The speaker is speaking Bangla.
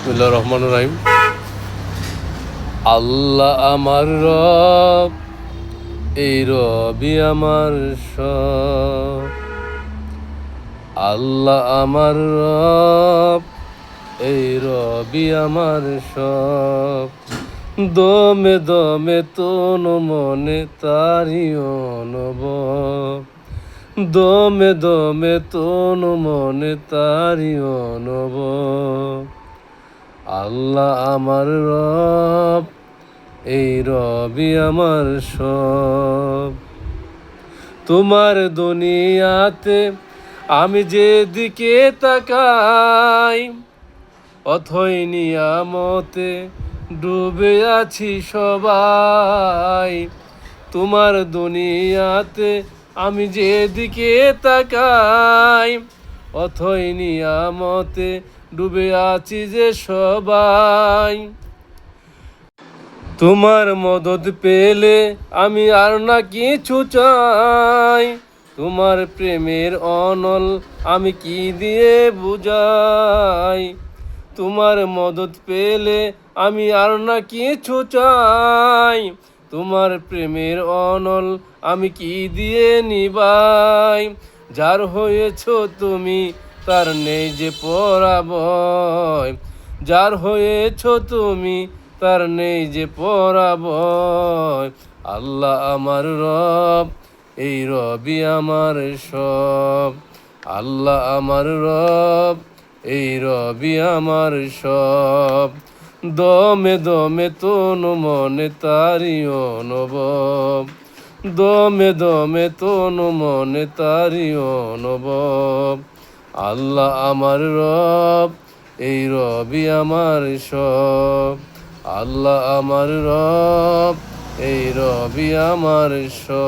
বিসমিল্লাহির রহমানির রহিম। আল্লাহ আমার রব, এই রবি আমার সব। আল্লাহ আমার রব, এই রবি আমার সব। দমে দমে তনু মনে তারি অনুভব, দমে দমে তনু মনে তারি অনুভব। আল্লাহ আমার রব, এই রবি আমার সব। তোমার দুনিয়াতে আমি যেদিকে তাকাই, অথই নিয়ামতে ডুবে আছি সবাই। তোমার দুনিয়াতে আমি যেদিকে তাকাই, অথই নিয়ামতে ডুবে আছি যে সবাই। তোমার মদদ পেলে আমি আর না কিছু চাই, তোমার প্রেমের অনল আমি কি দিয়ে বুঝাই। তোমার মদদ পেলে আমি আর না কিছু চাই, তোমার প্রেমের অনল আমি কি দিয়ে নিবাই। যার হয়েছ তুমি তার নেই যে পরাভয়, যার হয়েছ তুমি তার নেই যে পরাভয়। আল্লাহ আমার রব, এই রবি আমার সব। আল্লাহ আমার রব, এই রবি আমার সব। দমে দমে তনু মনে তারি অনুভব, দমে দমে তনু মনে তারি অনুভব। আল্লাহ আমার রব, এই রবি আমার সব। আল্লাহ আমার রব, এই রবি আমার সব।